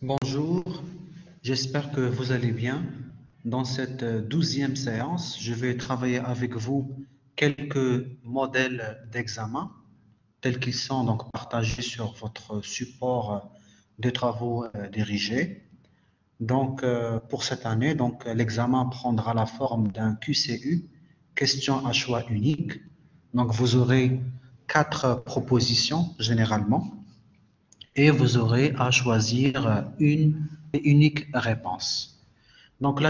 Bonjour, j'espère que vous allez bien. Dans cette 12e séance, je vais travailler avec vous quelques modèles d'examen tels qu'ils sont donc partagés sur votre support de travaux dirigés. Donc, pour cette année, l'examen prendra la forme d'un QCU, question à choix unique. Donc, vous aurez 4 propositions généralement et vous aurez à choisir une et unique réponse. Donc là,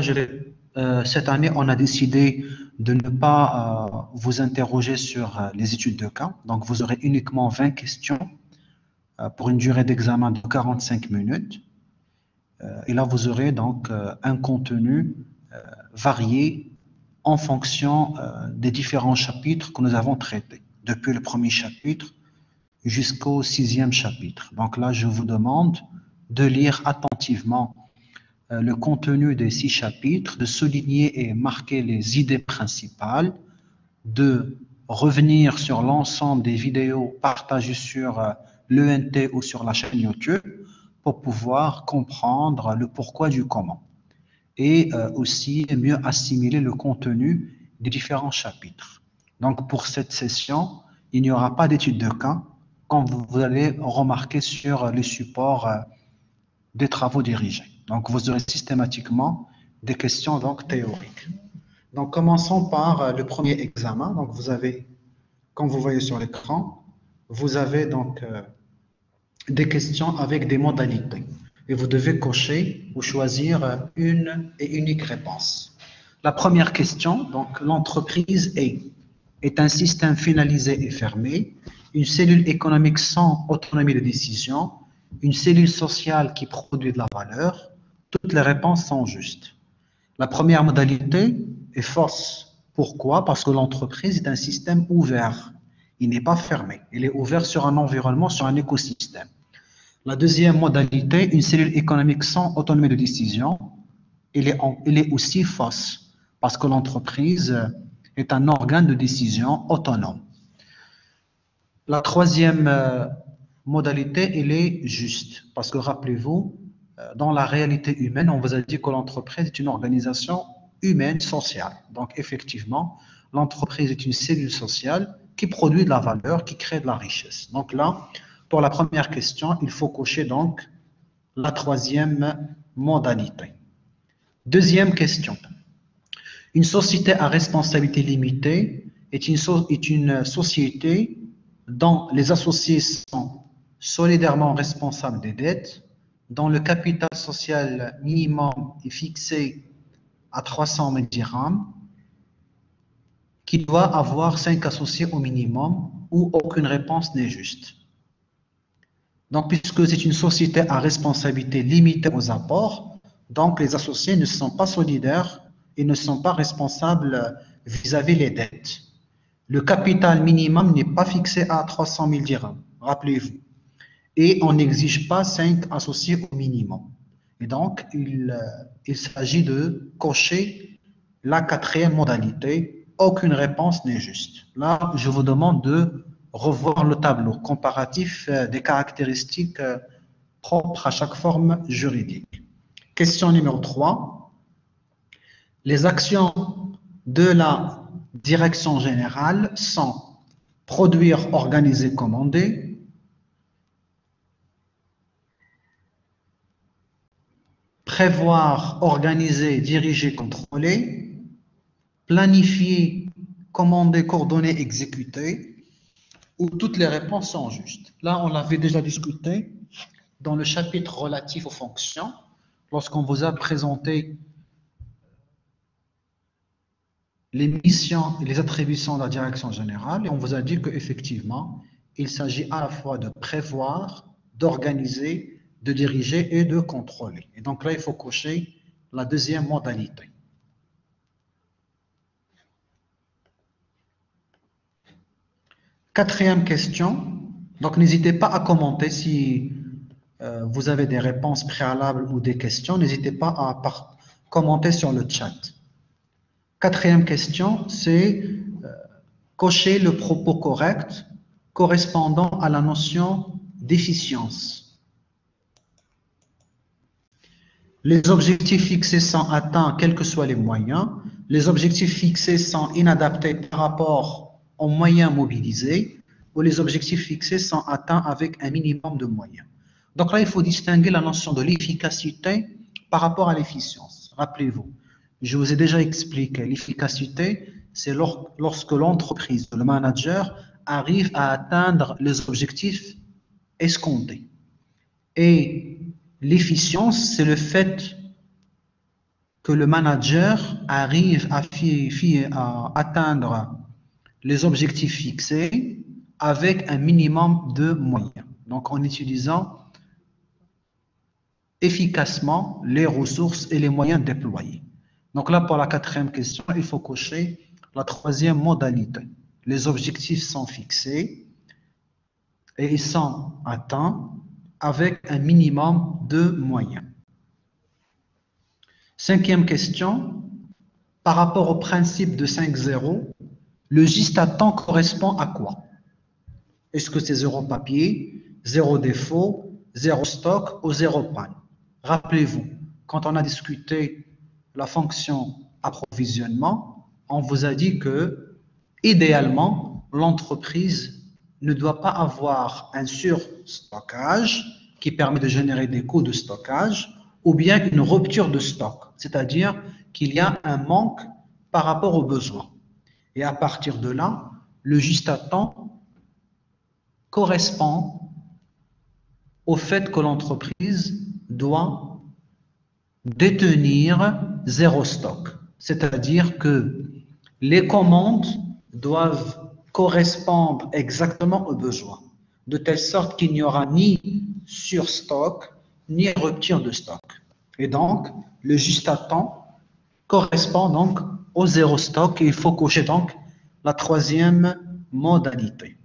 cette année, on a décidé de ne pas vous interroger sur les études de cas. Donc, vous aurez uniquement 20 questions pour une durée d'examen de 45 minutes. Et là, vous aurez donc un contenu varié en fonction des différents chapitres que nous avons traités, depuis le premier chapitre jusqu'au 6e chapitre. Donc là, je vous demande de lire attentivement le contenu des 6 chapitres, de souligner et marquer les idées principales, de revenir sur l'ensemble des vidéos partagées sur l'ENT ou sur la chaîne YouTube pour pouvoir comprendre le pourquoi du comment et aussi mieux assimiler le contenu des différents chapitres. Donc pour cette session, il n'y aura pas d'étude de cas, comme vous allez remarquer sur les supports des travaux dirigés. Donc vous aurez systématiquement des questions donc théoriques. Donc commençons par le premier examen. Donc vous avez, comme vous voyez sur l'écran, vous avez donc des questions avec des modalités. Et vous devez cocher ou choisir une et unique réponse. La première question, donc l'entreprise est un système finalisé et fermé, une cellule économique sans autonomie de décision, une cellule sociale qui produit de la valeur. Toutes les réponses sont justes. La première modalité est fausse. Pourquoi? Parce que l'entreprise est un système ouvert. Il n'est pas fermé. Il est ouvert sur un environnement, sur un écosystème. La deuxième modalité, une cellule économique sans autonomie de décision, elle est aussi fausse parce que l'entreprise est un organe de décision autonome. La troisième modalité, elle est juste parce que rappelez-vous, dans la réalité humaine, on vous a dit que l'entreprise est une organisation humaine, sociale. Donc effectivement, l'entreprise est une cellule sociale qui produit de la valeur, qui crée de la richesse. Donc là, pour la première question, il faut cocher donc la troisième modalité. Deuxième question. Une société à responsabilité limitée est une société dont les associés sont solidairement responsables des dettes, dont le capital social minimum est fixé à 300 000 dirhams, qui doit avoir 5 associés au minimum, ou aucune réponse n'est juste. Donc, puisque c'est une société à responsabilité limitée aux apports, donc les associés ne sont pas solidaires et ne sont pas responsables vis-à-vis des dettes. Le capital minimum n'est pas fixé à 300 000 dirhams, rappelez-vous. Et on n'exige pas 5 associés au minimum. Et donc, il s'agit de cocher la quatrième modalité. Aucune réponse n'est juste. Là, je vous demande de revoir le tableau comparatif des caractéristiques propres à chaque forme juridique. Question numéro 3. Les actions de la direction générale sont produire, organiser, commander, prévoir, organiser, diriger, contrôler, planifier, commander, coordonner, exécuter, où toutes les réponses sont justes. Là, on l'avait déjà discuté dans le chapitre relatif aux fonctions, lorsqu'on vous a présenté les missions et les attributions de la direction générale, et on vous a dit qu'effectivement, il s'agit à la fois de prévoir, d'organiser, de diriger et de contrôler. Et donc là, il faut cocher la deuxième modalité. Quatrième question. Donc, n'hésitez pas à commenter si vous avez des réponses préalables ou des questions. N'hésitez pas à commenter sur le chat. Quatrième question, c'est cocher le propos correct correspondant à la notion d'efficience. Les objectifs fixés sont atteints quels que soient les moyens. Les objectifs fixés sont inadaptés par rapport aux moyens mobilisés, ou les objectifs fixés sont atteints avec un minimum de moyens. Donc là, il faut distinguer la notion de l'efficacité par rapport à l'efficience. Rappelez-vous, je vous ai déjà expliqué, l'efficacité, c'est lorsque l'entreprise, le manager, arrive à atteindre les objectifs escomptés. Et l'efficience, c'est le fait que le manager arrive à atteindre les objectifs fixés avec un minimum de moyens. Donc, en utilisant efficacement les ressources et les moyens déployés. Donc là, pour la quatrième question, il faut cocher la troisième modalité. Les objectifs sont fixés et ils sont atteints avec un minimum de moyens. Cinquième question, par rapport au principe de 5-0, le geste à temps correspond à quoi? Est-ce que c'est 0 papier, 0 défaut, 0 stock ou 0 panne? Rappelez-vous, quand on a discuté la fonction approvisionnement, on vous a dit que, idéalement, l'entreprise ne doit pas avoir un surstockage qui permet de générer des coûts de stockage ou bien une rupture de stock, c'est-à-dire qu'il y a un manque par rapport aux besoins. Et à partir de là, le juste à temps correspond au fait que l'entreprise doit détenir 0 stock, c'est-à-dire que les commandes doivent correspondre exactement aux besoins, de telle sorte qu'il n'y aura ni surstock, ni rupture de stock. Et donc, le juste à temps correspond donc au 0 stock et il faut cocher donc la troisième modalité.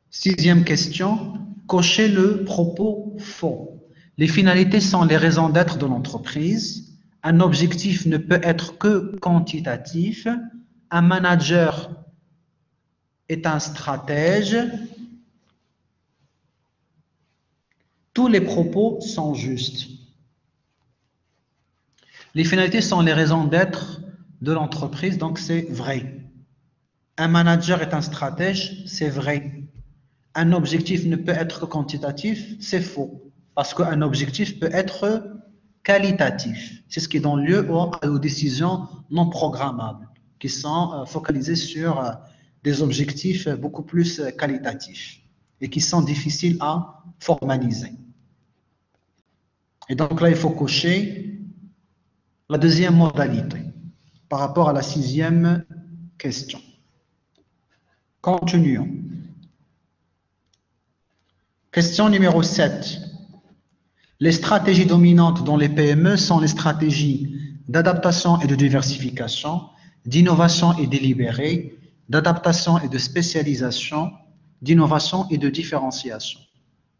Sixième question, cocher le propos faux. Les finalités sont les raisons d'être de l'entreprise. Un objectif ne peut être que quantitatif. Un manager est un stratège. Tous les propos sont justes. Les finalités sont les raisons d'être de l'entreprise, donc c'est vrai. Un manager est un stratège, c'est vrai. Un objectif ne peut être que quantitatif, c'est faux. Parce qu'un objectif peut être qualitatif. C'est ce qui donne lieu aux décisions non programmables, qui sont focalisées sur des objectifs beaucoup plus qualitatifs et qui sont difficiles à formaliser. Et donc là, il faut cocher la deuxième modalité par rapport à la sixième question. Continuons. Question numéro 7. Les stratégies dominantes dans les PME sont les stratégies d'adaptation et de diversification, d'innovation et délibérée, d'adaptation et de spécialisation, d'innovation et de différenciation.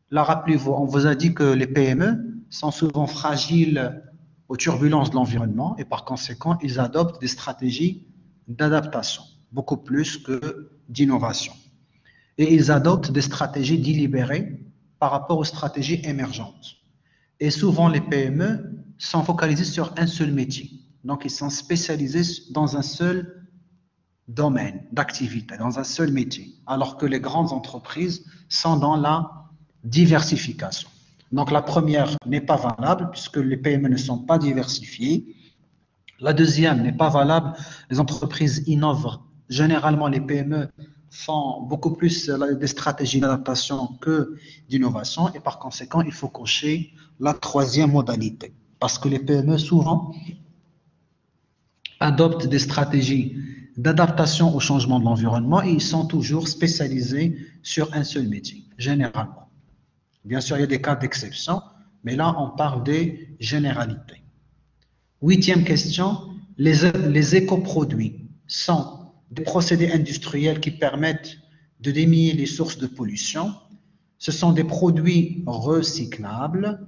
Là, rappelez-vous, on vous a dit que les PME sont souvent fragiles aux turbulences de l'environnement et par conséquent, ils adoptent des stratégies d'adaptation, beaucoup plus que d'innovation. Et ils adoptent des stratégies délibérées par rapport aux stratégies émergentes. Et souvent, les PME sont focalisées sur un seul métier. Donc, ils sont spécialisés dans un seul domaine d'activité, dans un seul métier. Alors que les grandes entreprises sont dans la diversification. Donc, la première n'est pas valable puisque les PME ne sont pas diversifiées. La deuxième n'est pas valable. Les entreprises innovent. Généralement, les PME font beaucoup plus des stratégies d'adaptation que d'innovation et par conséquent, il faut cocher la troisième modalité. Parce que les PME, souvent, adoptent des stratégies d'adaptation au changement de l'environnement et ils sont toujours spécialisés sur un seul métier, généralement. Bien sûr, il y a des cas d'exception, mais là, on parle des généralités. Huitième question, les écoproduits sont des procédés industriels qui permettent de diminuer les sources de pollution. Ce sont des produits recyclables.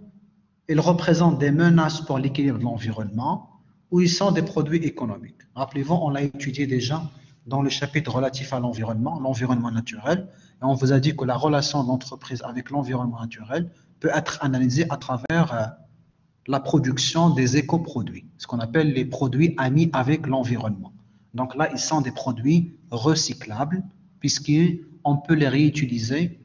Ils représentent des menaces pour l'équilibre de l'environnement ou ils sont des produits économiques. Rappelez-vous, on l'a étudié déjà dans le chapitre relatif à l'environnement naturel. Et on vous a dit que la relation de l'entreprise avec l'environnement naturel peut être analysée à travers la production des écoproduits, ce qu'on appelle les produits amis avec l'environnement. Donc là, ils sont des produits recyclables, puisqu'on peut les réutiliser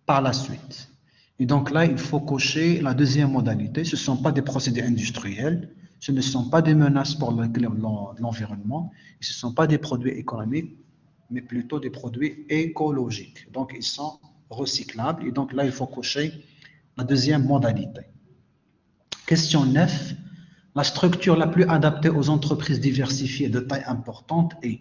par la suite. Et donc là, il faut cocher la deuxième modalité. Ce ne sont pas des procédés industriels, ce ne sont pas des menaces pour l'environnement, ce ne sont pas des produits économiques, mais plutôt des produits écologiques. Donc, ils sont recyclables. Et donc là, il faut cocher la deuxième modalité. Question 9. La structure la plus adaptée aux entreprises diversifiées de taille importante est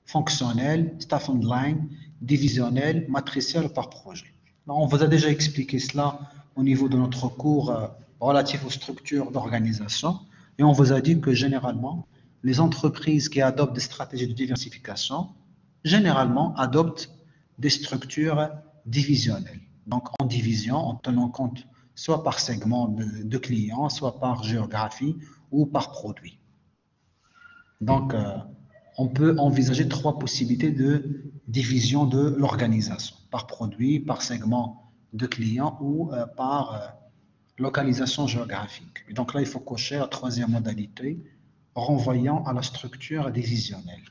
fonctionnelle, staff and line, divisionnelle, matricielle par projet. On vous a déjà expliqué cela au niveau de notre cours relatif aux structures d'organisation et on vous a dit que généralement, les entreprises qui adoptent des stratégies de diversification, généralement adoptent des structures divisionnelles. Donc en division, en tenant compte soit par segment de clients, soit par géographie ou par produit. Donc, on peut envisager trois possibilités de division de l'organisation, par produit, par segment de clients ou par localisation géographique. Et donc là, il faut cocher la troisième modalité, renvoyant à la structure divisionnelle.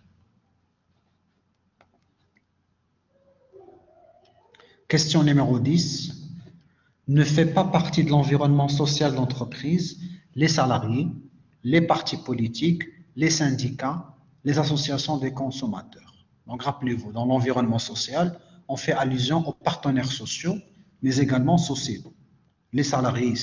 Question numéro 10. Ne fait pas partie de l'environnement social d'entreprise les salariés, les partis politiques, les syndicats, les associations des consommateurs. Donc rappelez-vous, dans l'environnement social, on fait allusion aux partenaires sociaux, mais également sociaux. Les salariés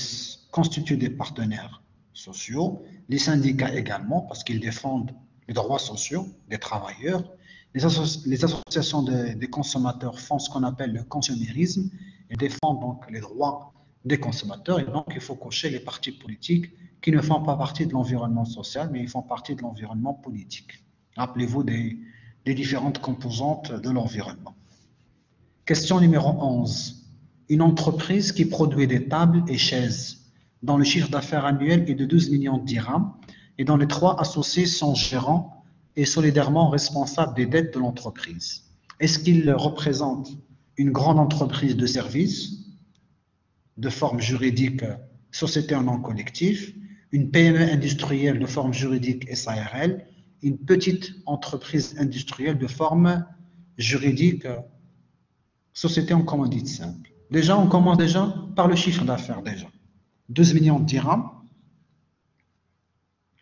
constituent des partenaires sociaux, les syndicats également, parce qu'ils défendent les droits sociaux des travailleurs. Les associations des consommateurs font ce qu'on appelle le consumérisme et défendent donc les droits des consommateurs. Et donc, il faut cocher les partis politiques qui ne font pas partie de l'environnement social, mais ils font partie de l'environnement politique. Rappelez-vous des différentes composantes de l'environnement. Question numéro 11. Une entreprise qui produit des tables et chaises dont le chiffre d'affaires annuel est de 12 millions de dirhams et dont les 3 associés sont gérants et solidairement responsable des dettes de l'entreprise. Est-ce qu'il représente une grande entreprise de services de forme juridique société en nom collectif, une PME industrielle de forme juridique SARL, une petite entreprise industrielle de forme juridique société en commandite simple? Déjà, on commence déjà par le chiffre d'affaires déjà. 12 millions de dirhams,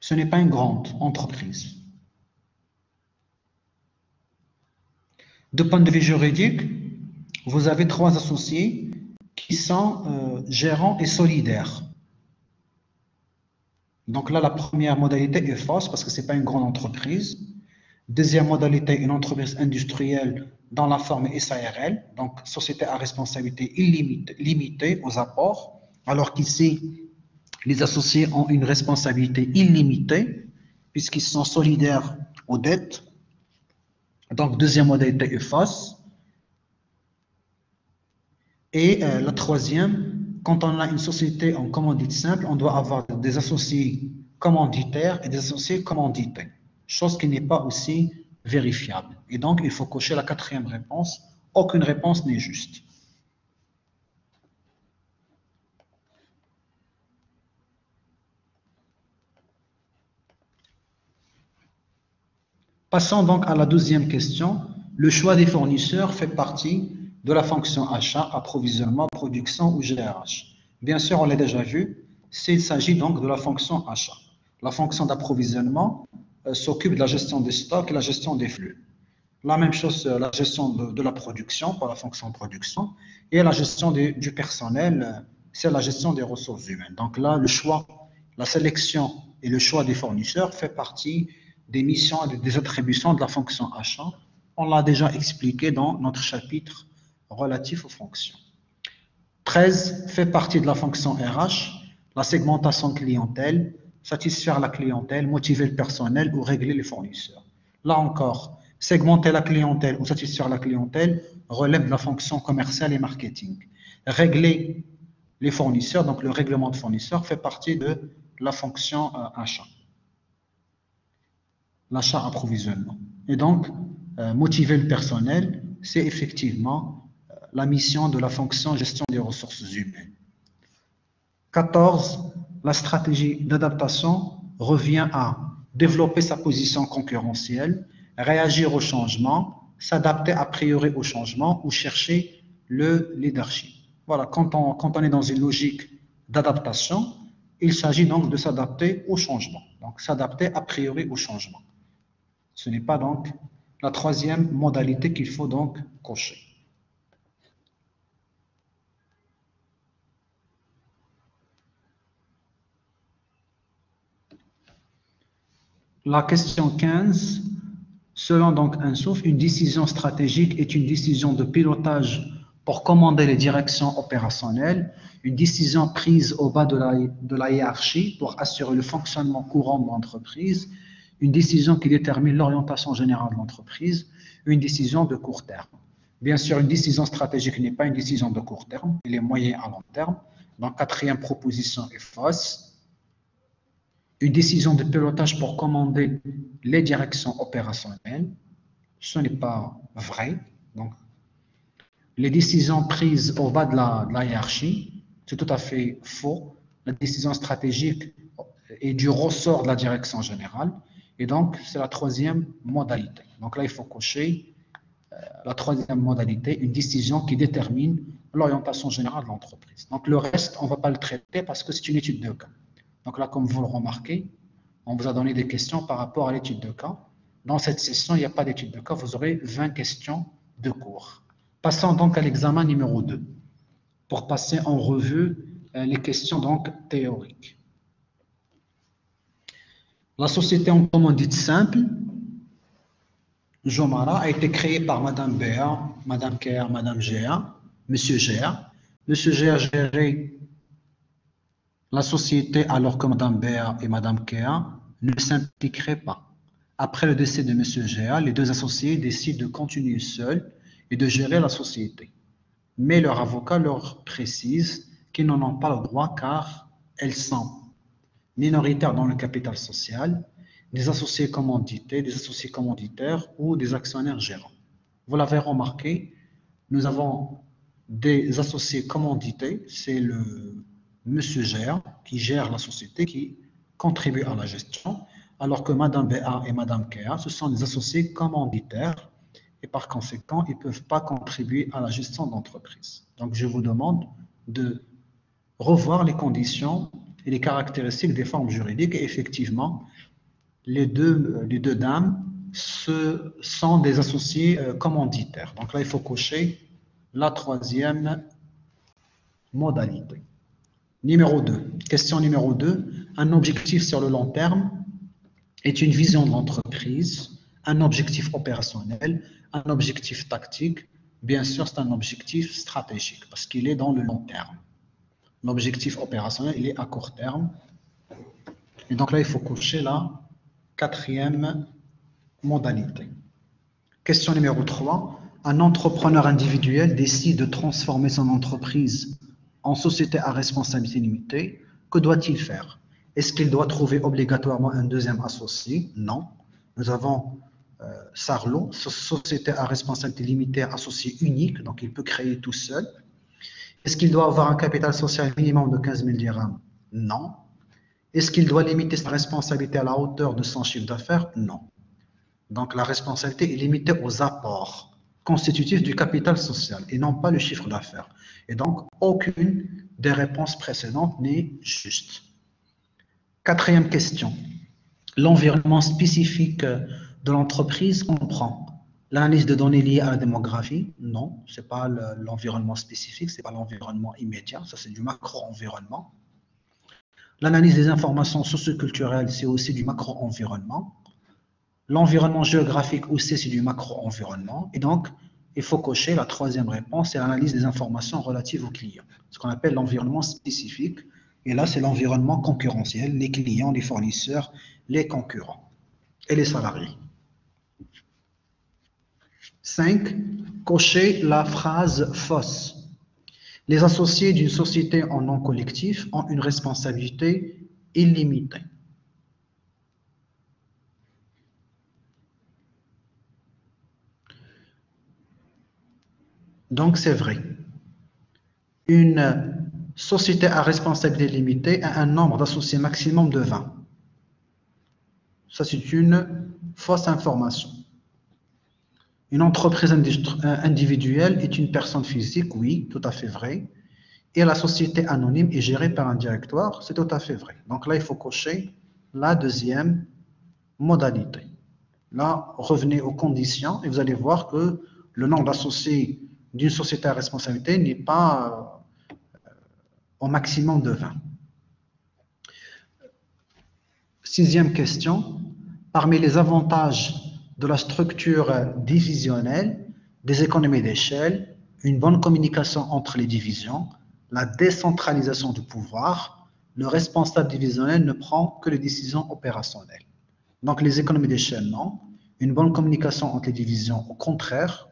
ce n'est pas une grande entreprise. De point de vue juridique, vous avez 3 associés qui sont gérants et solidaires. Donc là, la première modalité est fausse parce que ce n'est pas une grande entreprise. Deuxième modalité, une entreprise industrielle dans la forme SARL, donc société à responsabilité limitée aux apports, alors qu'ici, les associés ont une responsabilité illimitée puisqu'ils sont solidaires aux dettes. Donc, deuxième modalité est fausse. Et la troisième, quand on a une société en commandite simple, on doit avoir des associés commanditaires et des associés commandités, chose qui n'est pas aussi vérifiable. Et donc, il faut cocher la quatrième réponse. Aucune réponse n'est juste. Passons donc à la 12e question. Le choix des fournisseurs fait partie de la fonction achat, approvisionnement, production ou GRH. Bien sûr, on l'a déjà vu, il s'agit donc de la fonction achat. La fonction d'approvisionnement s'occupe de la gestion des stocks et la gestion des flux. La même chose, la gestion de la production pour la fonction production et la gestion du personnel, c'est la gestion des ressources humaines. Donc là, le choix, la sélection et le choix des fournisseurs fait partie des missions et des attributions de la fonction achat. On l'a déjà expliqué dans notre chapitre relatif aux fonctions. 13 fait partie de la fonction RH, la segmentation clientèle, satisfaire la clientèle, motiver le personnel ou régler les fournisseurs. Là encore, segmenter la clientèle ou satisfaire la clientèle relève de la fonction commerciale et marketing. Régler les fournisseurs, donc le règlement de fournisseurs, fait partie de la fonction achat. L'achat-approvisionnement. Et donc, motiver le personnel, c'est effectivement la mission de la fonction gestion des ressources humaines. 14, la stratégie d'adaptation revient à développer sa position concurrentielle, réagir au changement, s'adapter a priori au changement ou chercher le leadership. Voilà, quand on est dans une logique d'adaptation, il s'agit donc de s'adapter au changement. Donc, s'adapter a priori au changement. Ce n'est pas donc la troisième modalité qu'il faut donc cocher. La question 15, selon donc Ansouf, une décision stratégique est une décision de pilotage pour commander les directions opérationnelles, une décision prise au bas de la hiérarchie pour assurer le fonctionnement courant de l'entreprise, une décision qui détermine l'orientation générale de l'entreprise, une décision de court terme. Bien sûr, une décision stratégique n'est pas une décision de court terme, elle est moyen à long terme. Donc, quatrième proposition est fausse. Une décision de pilotage pour commander les directions opérationnelles, ce n'est pas vrai. Donc, les décisions prises au bas de la hiérarchie, c'est tout à fait faux. La décision stratégique est du ressort de la direction générale. Et donc, c'est la troisième modalité. Donc là, il faut cocher la troisième modalité, une décision qui détermine l'orientation générale de l'entreprise. Donc le reste, on ne va pas le traiter parce que c'est une étude de cas. Donc là, comme vous le remarquez, on vous a donné des questions par rapport à l'étude de cas. Dans cette session, il n'y a pas d'étude de cas, vous aurez 20 questions de cours. Passons donc à l'examen numéro 2, pour passer en revue les questions donc théoriques. La société en commandite simple, Jomara, a été créée par Madame Béa, Madame Kéa, Madame Géa, Monsieur Géa. Monsieur Géa gérait la société alors que Madame Béa et Madame Kéa ne s'impliqueraient pas. Après le décès de Monsieur Géa, les deux associés décident de continuer seuls et de gérer la société. Mais leur avocat leur précise qu'ils n'en ont pas le droit car elles sont minoritaires dans le capital social, des associés commandités, des associés commanditaires ou des actionnaires gérants. Vous l'avez remarqué, nous avons des associés commandités, c'est le monsieur gère, qui gère la société, qui contribue à la gestion, alors que Madame BA et Madame KA, ce sont des associés commanditaires et par conséquent, ils ne peuvent pas contribuer à la gestion d'entreprise. Donc, je vous demande de revoir les conditions et les caractéristiques des formes juridiques. Et effectivement, les deux dames sont des associés commanditaires. Donc là, il faut cocher la troisième modalité. Numéro 2. Question numéro 2. Un objectif sur le long terme est une vision de l'entreprise, un objectif opérationnel, un objectif tactique. Bien sûr, c'est un objectif stratégique parce qu'il est dans le long terme. L'objectif opérationnel, il est à court terme. Et donc là, il faut cocher la quatrième modalité. Question numéro 3. Un entrepreneur individuel décide de transformer son entreprise en société à responsabilité limitée. Que doit-il faire? Est-ce qu'il doit trouver obligatoirement un deuxième associé? Non. Nous avons Sarlo, société à responsabilité limitée, associé unique, donc il peut créer tout seul. Est-ce qu'il doit avoir un capital social minimum de 15 000 dirhams? Non. Est-ce qu'il doit limiter sa responsabilité à la hauteur de son chiffre d'affaires? Non. Donc la responsabilité est limitée aux apports constitutifs du capital social et non pas le chiffre d'affaires. Et donc, aucune des réponses précédentes n'est juste. Quatrième question. L'environnement spécifique de l'entreprise comprend l'analyse de données liées à la démographie? Non, ce n'est pas l'environnement spécifique, ce n'est pas l'environnement immédiat, ça c'est du macro-environnement. L'analyse des informations socioculturelles, c'est aussi du macro-environnement. L'environnement géographique aussi, c'est du macro-environnement. Et donc, il faut cocher la troisième réponse, c'est l'analyse des informations relatives aux clients, ce qu'on appelle l'environnement spécifique. Et là, c'est l'environnement concurrentiel, les clients, les fournisseurs, les concurrents et les salariés. 5. Cocher la phrase fausse. Les associés d'une société en nom collectif ont une responsabilité illimitée. Donc, c'est vrai. Une société à responsabilité limitée a un nombre d'associés maximum de 20. Ça, c'est une fausse information. Une entreprise individuelle est une personne physique, oui, tout à fait vrai. Et la société anonyme est gérée par un directoire, c'est tout à fait vrai. Donc là, il faut cocher la deuxième modalité. Là, revenez aux conditions et vous allez voir que le nombre d'associés d'une société à responsabilité n'est pas au maximum de 20. Sixième question. Parmi les avantages de la structure divisionnelle, des économies d'échelle, une bonne communication entre les divisions, la décentralisation du pouvoir, le responsable divisionnel ne prend que les décisions opérationnelles. Donc les économies d'échelle, non. Une bonne communication entre les divisions, au contraire,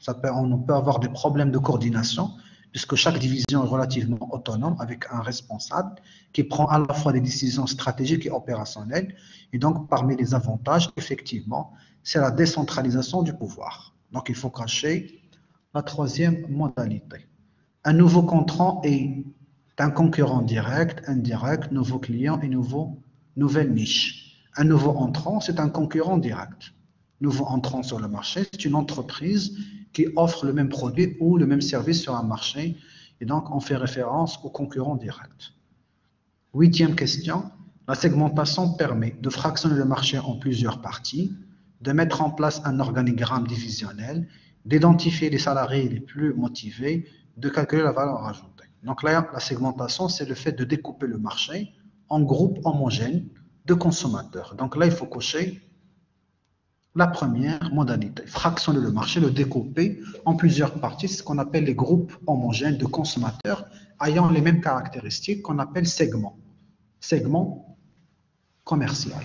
on peut avoir des problèmes de coordination, puisque chaque division est relativement autonome avec un responsable qui prend à la fois des décisions stratégiques et opérationnelles. Et donc, parmi les avantages, effectivement, c'est la décentralisation du pouvoir. Donc, il faut cacher la troisième modalité. Un nouveau contrat est un concurrent direct, indirect, nouveau client et nouvelle niche. Un nouveau entrant, c'est un concurrent direct. Nouveau entrant sur le marché, c'est une entreprise qui offre le même produit ou le même service sur un marché. Et donc, on fait référence au concurrent direct. Huitième question. La segmentation permet de fractionner le marché en plusieurs parties, de mettre en place un organigramme divisionnel, d'identifier les salariés les plus motivés, de calculer la valeur ajoutée. Donc là, la segmentation, c'est le fait de découper le marché en groupes homogènes de consommateurs. Donc là, il faut cocher la première modalité, fractionner le marché, le découper en plusieurs parties, ce qu'on appelle les groupes homogènes de consommateurs ayant les mêmes caractéristiques qu'on appelle segments. Segment commercial.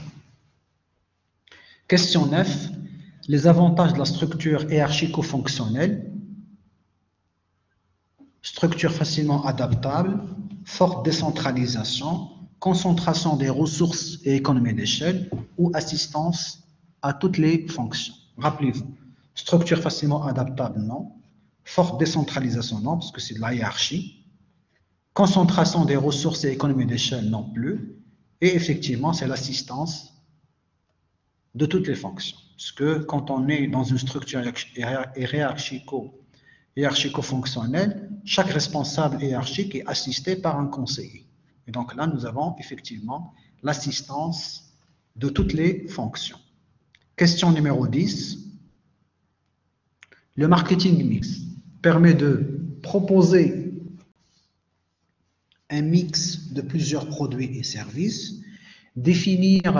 Question 9. Les avantages de la structure hiérarchico-fonctionnelle. Structure facilement adaptable, forte décentralisation, concentration des ressources et économie d'échelle ou assistance à toutes les fonctions. Rappelez-vous, structure facilement adaptable, non. Forte décentralisation, non, parce que c'est de la hiérarchie. Concentration des ressources et économie d'échelle, non plus. Et effectivement, c'est l'assistance de toutes les fonctions. Parce que quand on est dans une structure hiérarchico-fonctionnelle, chaque responsable hiérarchique est assisté par un conseiller. Et donc là, nous avons effectivement l'assistance de toutes les fonctions. Question numéro 10. Le marketing mix permet de proposer un mix de plusieurs produits et services, définir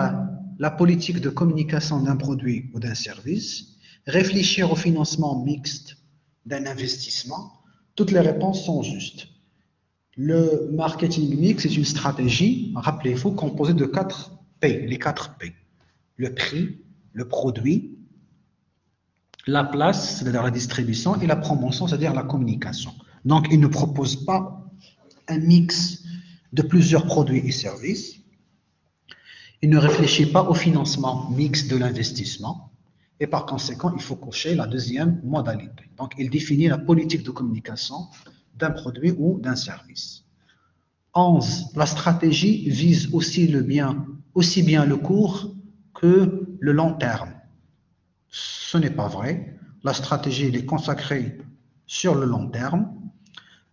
la politique de communication d'un produit ou d'un service, réfléchir au financement mixte d'un investissement. Toutes les réponses sont justes. Le marketing mix est une stratégie, rappelez-vous, composée de 4 P, les 4 P. Le prix, le produit, la place, c'est-à-dire la distribution, et la promotion, c'est-à-dire la communication. Donc, il ne propose pas un mix de plusieurs produits et services. Il ne réfléchit pas au financement mixte de l'investissement. Et par conséquent, il faut cocher la deuxième modalité. Donc, il définit la politique de communication d'un produit ou d'un service. 11. La stratégie vise aussi bien le court que le long terme. Ce n'est pas vrai. La stratégie elle est consacrée sur le long terme.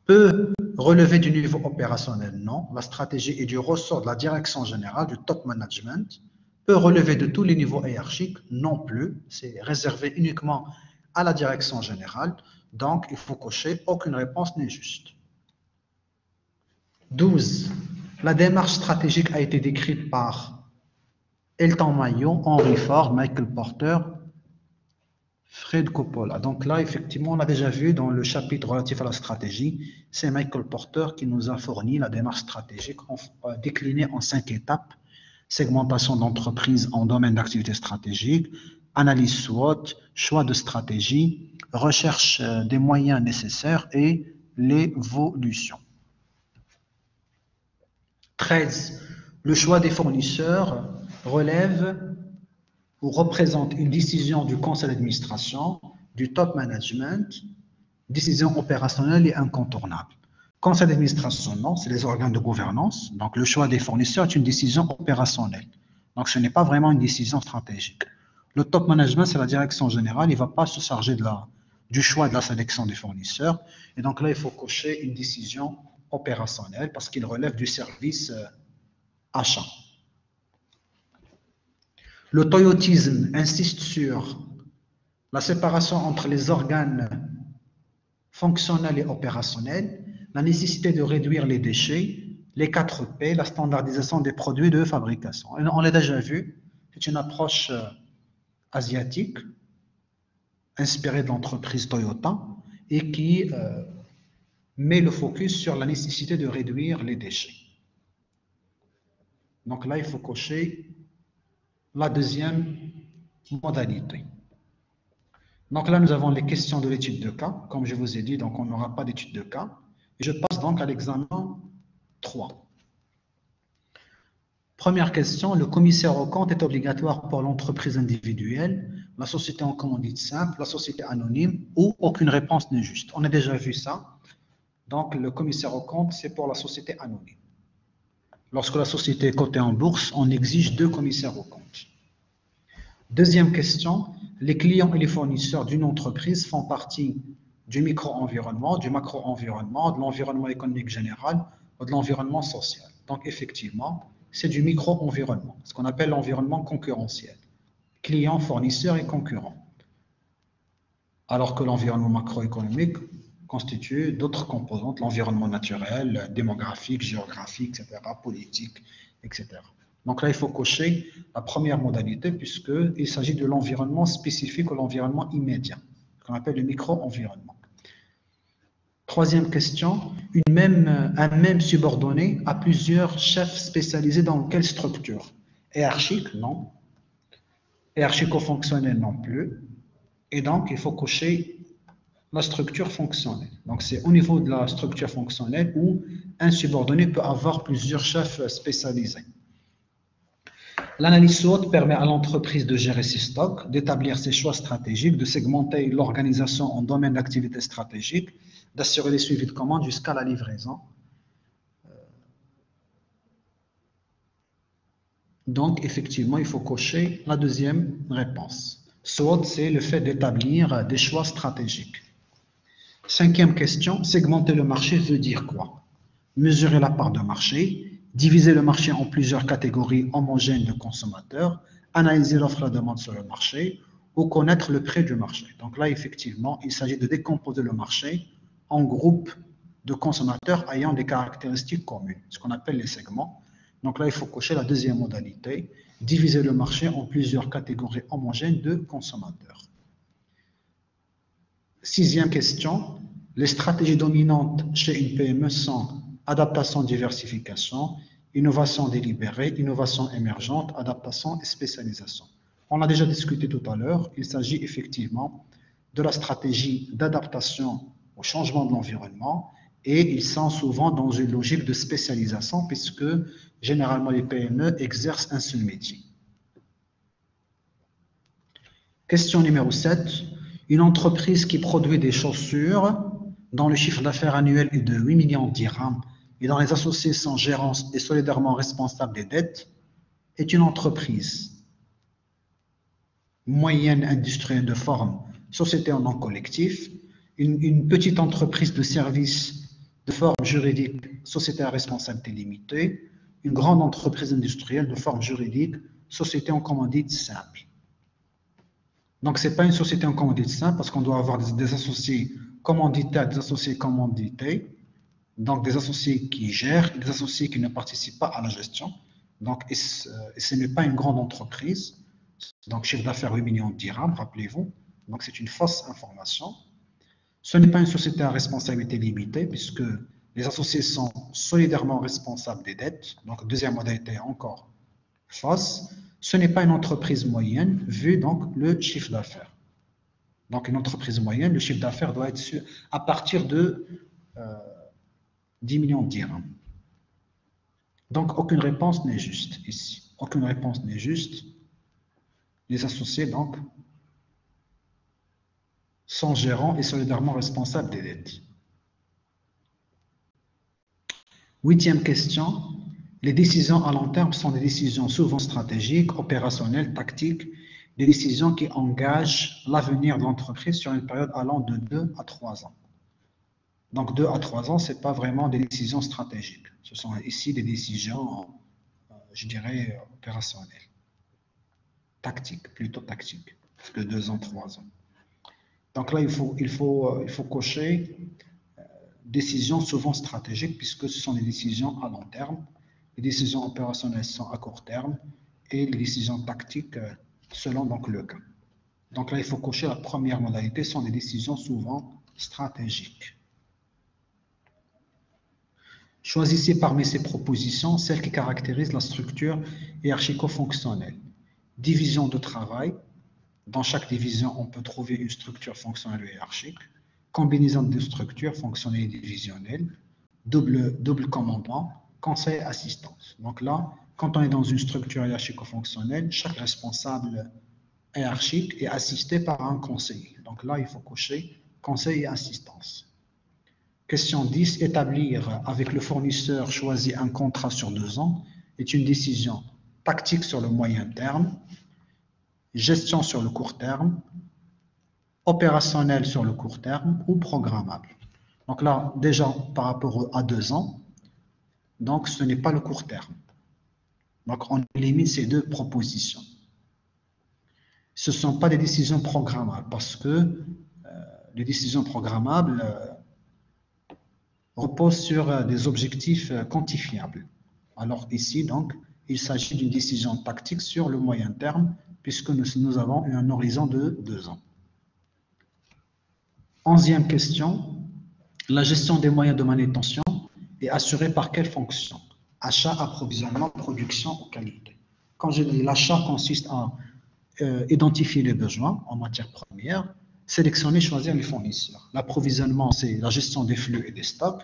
Peut relever du niveau opérationnel, non. La stratégie est du ressort de la direction générale, du top management. Peut relever de tous les niveaux hiérarchiques, non plus. C'est réservé uniquement à la direction générale. Donc, il faut cocher, aucune réponse n'est juste. 12. La démarche stratégique a été décrite par Elton Maillot, Henry Ford, Michael Porter, Fred Coppola. Donc là, effectivement, on l'a déjà vu dans le chapitre relatif à la stratégie. C'est Michael Porter qui nous a fourni la démarche stratégique déclinée en 5 étapes. Segmentation d'entreprise en domaine d'activité stratégique, analyse SWOT, choix de stratégie, recherche des moyens nécessaires et l'évolution. 13. Le choix des fournisseurs relève ou représente une décision du conseil d'administration, du top management, décision opérationnelle et incontournable. Conseil d'administration, non, c'est les organes de gouvernance. Donc, le choix des fournisseurs est une décision opérationnelle. Donc, ce n'est pas vraiment une décision stratégique. Le top management, c'est la direction générale. Il ne va pas se charger du choix de la sélection des fournisseurs. Et donc là, il faut cocher une décision opérationnelle parce qu'il relève du service achat. Le toyotisme insiste sur la séparation entre les organes fonctionnels et opérationnels, la nécessité de réduire les déchets, les 4 P, la standardisation des produits de fabrication. On l'a déjà vu, c'est une approche asiatique inspirée de l'entreprise Toyota et qui met le focus sur la nécessité de réduire les déchets. Donc là, il faut cocher la deuxième modalité. Donc là, nous avons les questions de l'étude de cas. Comme je vous ai dit, donc on n'aura pas d'étude de cas. Et je passe donc à l'examen 3. Première question, le commissaire aux comptes est obligatoire pour l'entreprise individuelle, la société en commandite simple, la société anonyme ou aucune réponse n'est juste. On a déjà vu ça. Donc le commissaire aux comptes, c'est pour la société anonyme. Lorsque la société est cotée en bourse, on exige 2 commissaires aux comptes. Deuxième question, les clients et les fournisseurs d'une entreprise font partie du micro-environnement, du macro-environnement, de l'environnement économique général ou de l'environnement social. Donc effectivement, c'est du micro-environnement, ce qu'on appelle l'environnement concurrentiel. Clients, fournisseurs et concurrents. Alors que l'environnement macroéconomique constitue d'autres composantes, l'environnement naturel, démographique, géographique, etc., politique, etc. Donc là, il faut cocher la première modalité puisqu'il s'agit de l'environnement spécifique ou l'environnement immédiat, ce qu'on appelle le micro-environnement. Troisième question, un même subordonné a plusieurs chefs spécialisés dans quelle structure? Hiérarchique, non. Hiérarchico-fonctionnel, non plus. Et donc, il faut cocher la structure fonctionnelle. Donc, c'est au niveau de la structure fonctionnelle où un subordonné peut avoir plusieurs chefs spécialisés. L'analyse SWOT permet à l'entreprise de gérer ses stocks, d'établir ses choix stratégiques, de segmenter l'organisation en domaines d'activité stratégique, d'assurer les suivis de commandes jusqu'à la livraison. Donc, effectivement, il faut cocher la deuxième réponse. SWOT, c'est le fait d'établir des choix stratégiques. Cinquième question, segmenter le marché veut dire quoi? Mesurer la part de marché, diviser le marché en plusieurs catégories homogènes de consommateurs, analyser l'offre et la demande sur le marché ou connaître le prix du marché. Donc là, effectivement, il s'agit de décomposer le marché en groupes de consommateurs ayant des caractéristiques communes, ce qu'on appelle les segments. Donc là, il faut cocher la deuxième modalité, diviser le marché en plusieurs catégories homogènes de consommateurs. Sixième question, les stratégies dominantes chez une PME sont adaptation, diversification, innovation délibérée, innovation émergente, adaptation et spécialisation. On a déjà discuté tout à l'heure, il s'agit effectivement de la stratégie d'adaptation au changement de l'environnement et ils sont souvent dans une logique de spécialisation puisque généralement les PME exercent un seul métier. Question numéro 7. Une entreprise qui produit des chaussures dont le chiffre d'affaires annuel est de 8 millions de dirhams et dont les associés sont gérants et solidairement responsables des dettes est une entreprise moyenne industrielle de forme société en nom collectif, une petite entreprise de services de forme juridique société à responsabilité limitée, une grande entreprise industrielle de forme juridique société en commandite simple. Donc, ce n'est pas une société en commandite simple parce qu'on doit avoir des associés commanditaires, des associés commandités, donc des associés qui gèrent, des associés qui ne participent pas à la gestion. Donc, ce n'est pas une grande entreprise. Donc, chiffre d'affaires 8 millions de dirhams, rappelez-vous. Donc, c'est une fausse information. Ce n'est pas une société à responsabilité limitée puisque les associés sont solidairement responsables des dettes. Donc, deuxième modalité encore fausse. Ce n'est pas une entreprise moyenne vu donc le chiffre d'affaires. Donc une entreprise moyenne, le chiffre d'affaires doit être à partir de 10 millions de dirhams. Donc aucune réponse n'est juste ici. Aucune réponse n'est juste. Les associés donc sont gérants et solidairement responsables des dettes. Huitième question. Les décisions à long terme sont des décisions souvent stratégiques, opérationnelles, tactiques, des décisions qui engagent l'avenir de l'entreprise sur une période allant de 2 à 3 ans. Donc 2 à 3 ans, ce n'est pas vraiment des décisions stratégiques. Ce sont ici des décisions, je dirais, opérationnelles. Tactiques, plutôt tactiques, de 2 ans, 3 ans. Donc là, il faut cocher décisions souvent stratégiques puisque ce sont des décisions à long terme. Les décisions opérationnelles sont à court terme et les décisions tactiques selon donc le cas. Donc là, il faut cocher la première modalité, sont des décisions souvent stratégiques. Choisissez parmi ces propositions celles qui caractérisent la structure hiérarchico-fonctionnelle. Division de travail. Dans chaque division, on peut trouver une structure fonctionnelle ou hiérarchique. Combinaison de structures fonctionnelles et divisionnelles. Double commandement. Conseil et assistance. Donc là, quand on est dans une structure hiérarchico-fonctionnelle, chaque responsable hiérarchique est assisté par un conseiller. Donc là, il faut cocher conseil et assistance. Question 10. Établir avec le fournisseur choisi un contrat sur 2 ans est une décision tactique sur le moyen terme, gestion sur le court terme, opérationnelle sur le court terme ou programmable. Donc là, déjà, par rapport à 2 ans, donc ce n'est pas le court terme. Donc on élimine ces deux propositions. Ce ne sont pas des décisions programmables parce que les décisions programmables reposent sur des objectifs quantifiables. Alors ici, donc, il s'agit d'une décision tactique sur le moyen terme puisque nous avons un horizon de 2 ans. 11e question. La gestion des moyens de manutention est assurée par quelle fonction? Achat, approvisionnement, production ou qualité. Quand je dis l'achat consiste à identifier les besoins en matière première, sélectionner, choisir les fournisseurs. L'approvisionnement, c'est la gestion des flux et des stocks.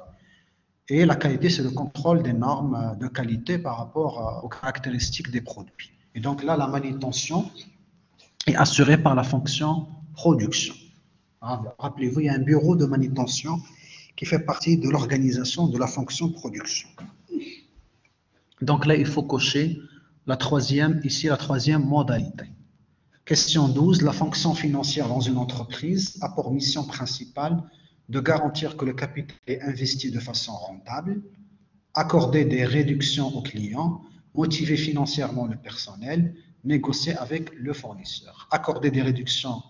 Et la qualité, c'est le contrôle des normes de qualité par rapport aux caractéristiques des produits. Et donc là, la manutention est assurée par la fonction production. Rappelez-vous, il y a un bureau de manutention qui fait partie de l'organisation de la fonction production. Donc là, il faut cocher la troisième modalité. Question 12. La fonction financière dans une entreprise a pour mission principale de garantir que le capital est investi de façon rentable, accorder des réductions aux clients, motiver financièrement le personnel, négocier avec le fournisseur. Accorder des réductions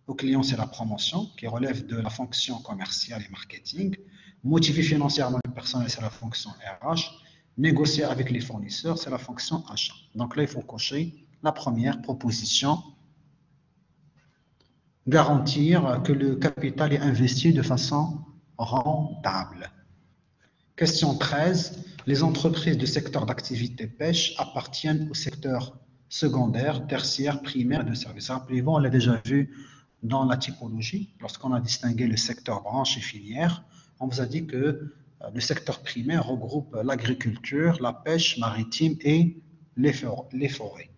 aux clients, c'est la promotion qui relève de la fonction commerciale et marketing. Motiver financièrement le personnel, c'est la fonction RH. Négocier avec les fournisseurs, c'est la fonction achat. Donc là, il faut cocher la première proposition. Garantir que le capital est investi de façon rentable. Question 13. Les entreprises du secteur d'activité pêche appartiennent au secteur secondaire, tertiaire, primaire et de services. Rappelez-vous, on l'a déjà vu dans la typologie, lorsqu'on a distingué le secteur branche et filière, on vous a dit que le secteur primaire regroupe l'agriculture, la pêche maritime et les forêts.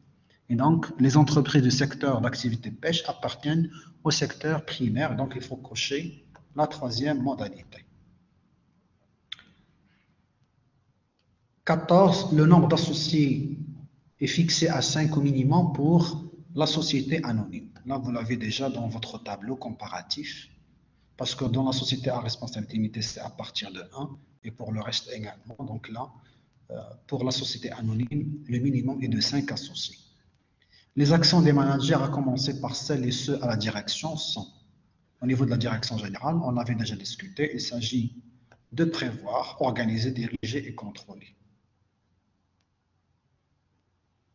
Et donc, les entreprises du secteur d'activité pêche appartiennent au secteur primaire, donc il faut cocher la troisième modalité. 14. Le nombre d'associés est fixé à 5 au minimum pour la société anonyme. Là, vous l'avez déjà dans votre tableau comparatif, parce que dans la société à responsabilité limitée, c'est à partir de 1, et pour le reste également. Donc là, pour la société anonyme, le minimum est de 5 associés. Les actions des managers, à commencer par celles et ceux à la direction, sont, au niveau de la direction générale, on l'avait déjà discuté, il s'agit de prévoir, organiser, diriger et contrôler.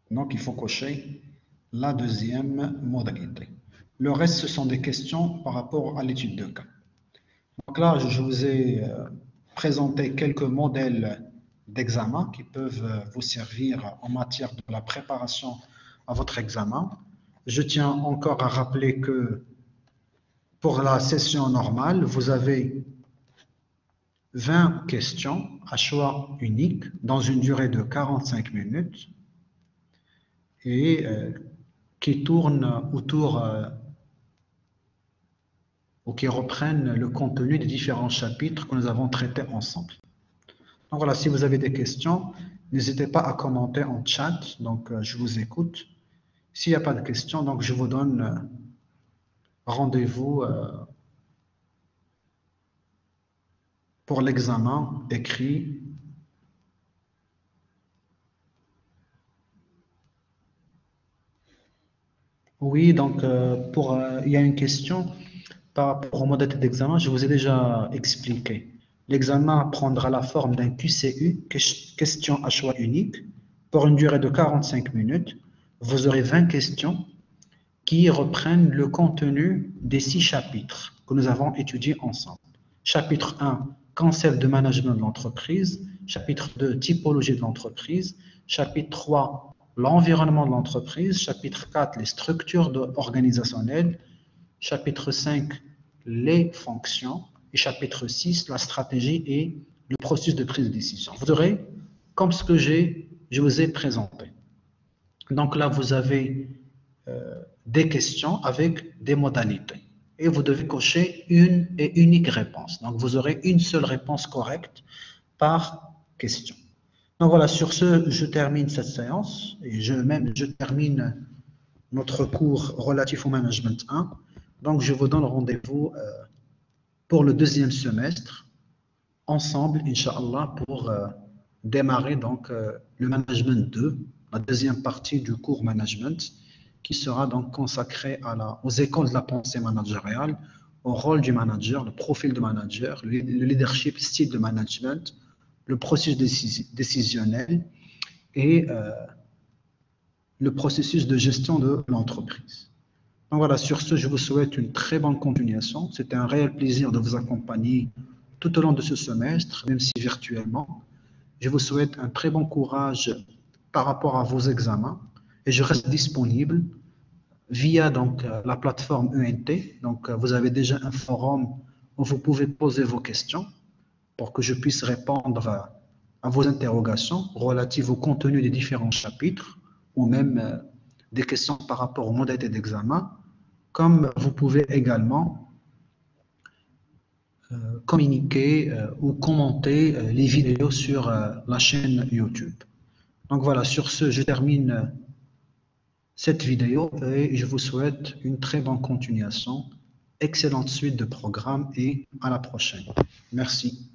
Donc, il faut cocher la deuxième modalité. Le reste, ce sont des questions par rapport à l'étude de cas. Donc là, je vous ai présenté quelques modèles d'examen qui peuvent vous servir en matière de la préparation à votre examen. Je tiens encore à rappeler que pour la session normale, vous avez 20 questions à choix unique dans une durée de 45 minutes et qui tournent autour ou qui reprennent le contenu des différents chapitres que nous avons traités ensemble. Donc voilà, si vous avez des questions, n'hésitez pas à commenter en chat. Donc je vous écoute. S'il n'y a pas de questions, donc je vous donne rendez-vous pour l'examen écrit. Oui, donc il y a une question par rapport au modalité d'examen. Je vous ai déjà expliqué. L'examen prendra la forme d'un QCU, question à choix unique, pour une durée de 45 minutes. Vous aurez 20 questions qui reprennent le contenu des 6 chapitres que nous avons étudiés ensemble. Chapitre 1, concept de management de l'entreprise. Chapitre 2, typologie de l'entreprise. Chapitre 3, l'environnement de l'entreprise. Chapitre 4, les structures organisationnelles. Chapitre 5, les fonctions. Et chapitre 6, la stratégie et le processus de prise de décision. Vous aurez comme ce que je vous ai présenté. Donc là, vous avez des questions avec des modalités. Et vous devez cocher une et unique réponse. Donc, vous aurez une seule réponse correcte par question. Donc voilà, sur ce, je termine cette séance et je termine notre cours relatif au management 1. Donc, je vous donne rendez-vous pour le deuxième semestre, ensemble, Inch'Allah, pour démarrer donc le management 2, la deuxième partie du cours management, qui sera donc consacré aux écoles de la pensée managériale, au rôle du manager, le profil du manager, le leadership, style de management, le processus décisionnel et le processus de gestion de l'entreprise. Donc voilà, sur ce, je vous souhaite une très bonne continuation. C'était un réel plaisir de vous accompagner tout au long de ce semestre, même si virtuellement. Je vous souhaite un très bon courage par rapport à vos examens et je reste disponible via donc la plateforme ENT. Donc vous avez déjà un forum où vous pouvez poser vos questions pour que je puisse répondre à vos interrogations relatives au contenu des différents chapitres ou même des questions par rapport aux modalités d'examen, comme vous pouvez également communiquer ou commenter les vidéos sur la chaîne YouTube. Donc voilà, sur ce, je termine cette vidéo et je vous souhaite une très bonne continuation, excellente suite de programme et à la prochaine. Merci.